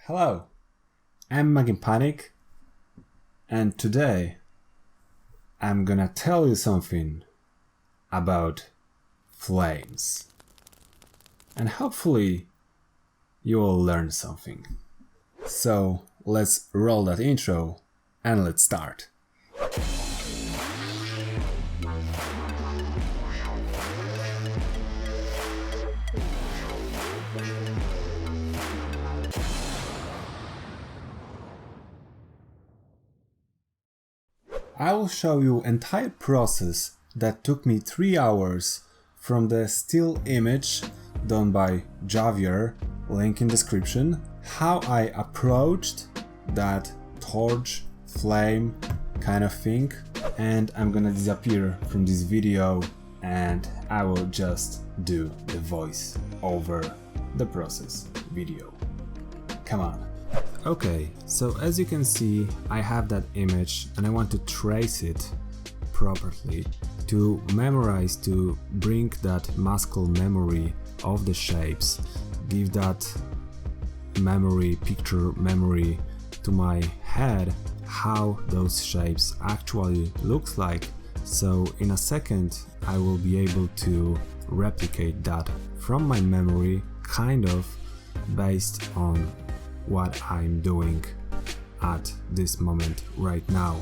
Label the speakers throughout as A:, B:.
A: Hello, I'm Maginpanic, and today I'm gonna tell you something about flames. And hopefully you will learn something. So let's roll that intro and let's start. I will show you entire process that took me 3 hours from the still image done by Javier, link in description, how I approached that torch, flame kind of thing, and I'm gonna disappear from this video and I will just do the voice over the process video. Come on. Okay, so as you can see, I have that image and I want to trace it properly to memorize, to bring that muscle memory of the shapes, give that memory, picture memory to my head, how those shapes actually looks like. So in a second I will be able to replicate that from my memory, kind of based on what I'm doing at this moment right now.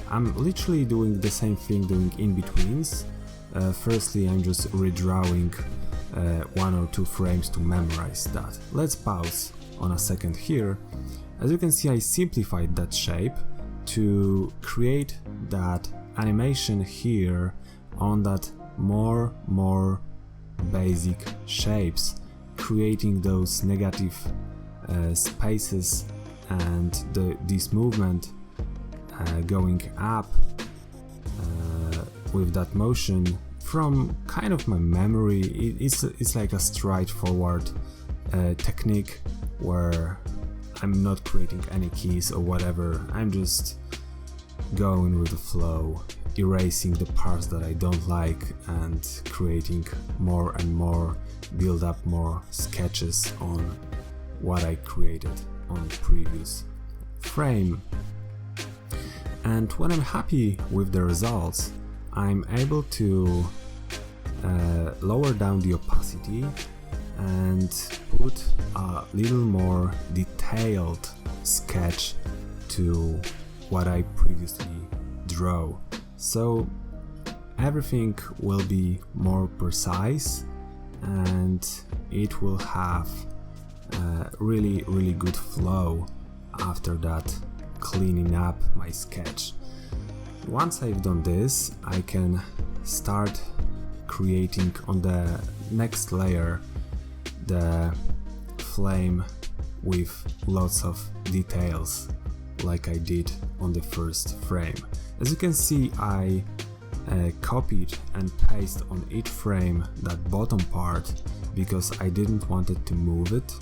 A: I'm literally doing the same thing, doing in-betweens. Firstly, I'm just redrawing 1 or 2 frames to memorize that. Let's pause on a second here. As you can see, I simplified that shape to create that animation here on that more basic shapes, creating those negative spaces and this movement going up with that motion from kind of my memory. It's like a straightforward technique where I'm not creating any keys or whatever, I'm just going with the flow, erasing the parts that I don't like and creating more and more, build up more sketches on what I created on the previous frame. And when I'm happy with the results, I'm able to lower down the opacity and put a little more detailed sketch to what I previously drew. So everything will be more precise and it will have really good flow after that, cleaning up my sketch. Once I've done this, I can start creating on the next layer the flame with lots of details like I did on the first frame. As you can see, I copied and pasted on each frame that bottom part because I didn't want it to move it.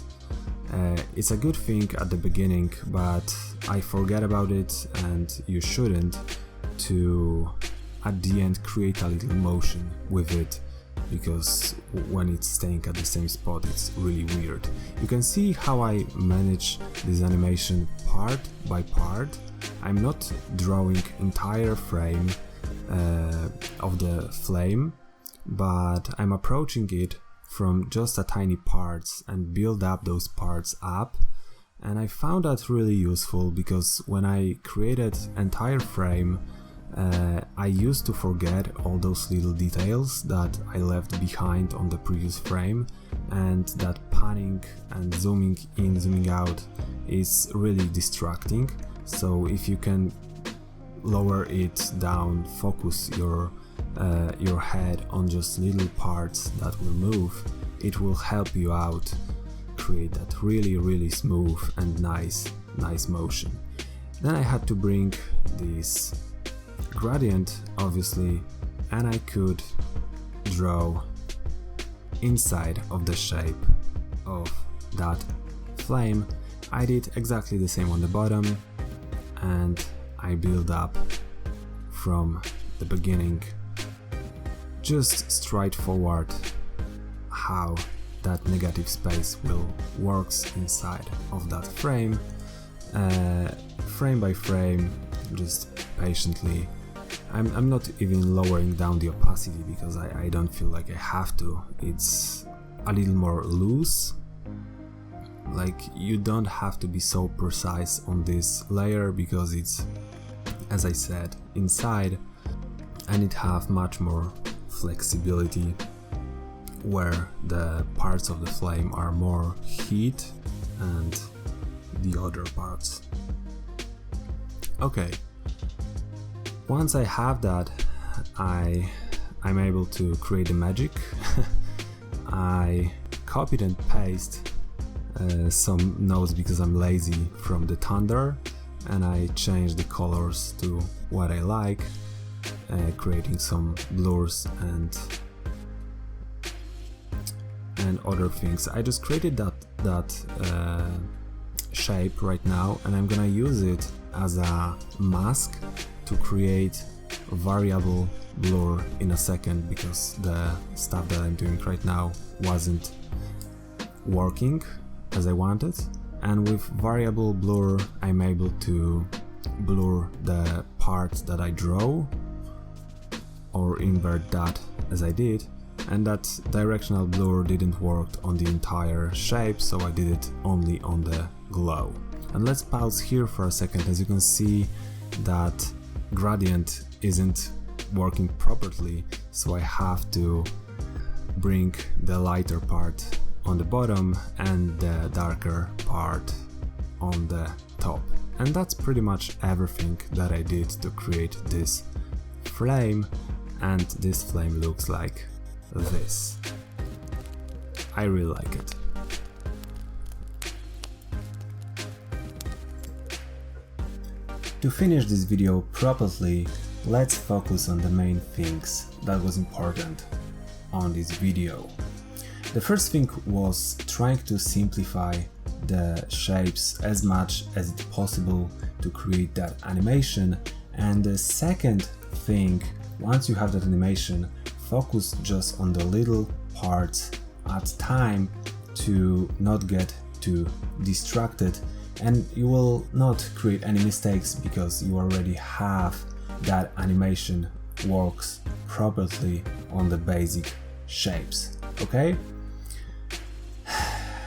A: It's a good thing at the beginning, but I forget about it, and you shouldn't, to at the end create a little motion with it, because when it's staying at the same spot it's really weird. You can see how I manage this animation part by part. I'm not drawing entire frame of the flame, but I'm approaching it from just a tiny parts and build up those parts up. And I found that really useful because when I created entire frame, I used to forget all those little details that I left behind on the previous frame, and that panning and zooming in, zooming out is really distracting. So if you can lower it down, focus your head on just little parts that will move, it will help you out create that really smooth and nice motion. Then I had to bring this gradient, obviously, and I could draw inside of the shape of that flame. I did exactly the same on the bottom, and I build up from the beginning, just straightforward how that negative space will works inside of that frame, frame by frame, just patiently. I'm not even lowering down the opacity because I don't feel like I have to. It's a little more loose. Like, you don't have to be so precise on this layer because it's, as I said, inside, and it have much more flexibility where the parts of the flame are more heat and the other parts. Okay, once I have that, I'm able to create the magic. I copied and paste some nodes because I'm lazy from the Thunder, and I changed the colors to what I like, creating some blurs and other things. I just created that shape right now, and I'm gonna use it as a mask to create a variable blur in a second, because the stuff that I'm doing right now wasn't working as I wanted. And with variable blur, I'm able to blur the parts that I draw or invert that as I did, and that directional blur didn't work on the entire shape, so I did it only on the glow. And let's pause here for a second. As you can see, that gradient isn't working properly, so I have to bring the lighter part on the bottom and the darker part on the top. And that's pretty much everything that I did to create this flame, and this flame looks like this. I really like it. To finish this video properly, let's focus on the main things that was important on this video. The first thing was trying to simplify the shapes as much as it's possible to create that animation, and the second thing, once you have that animation, focus just on the little parts at time to not get too distracted, and you will not create any mistakes because you already have that animation works properly on the basic shapes. Okay?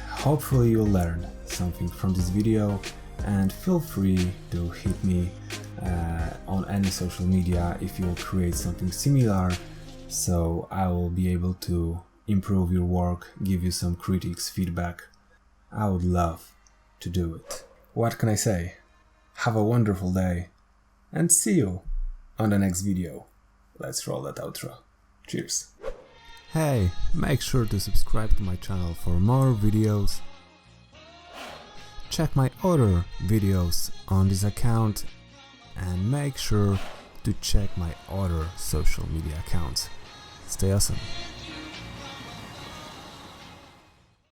A: Hopefully you learned something from this video, and feel free to hit me on any social media if you create something similar, so I will be able to improve your work, give you some critics, feedback. I would love to do it. What can I say? Have a wonderful day, and see you on the next video. Let's roll that outro. Cheers. Hey, make sure to subscribe to my channel for more videos. Check my other videos on this account, and make sure to check my other social media accounts. Stay awesome.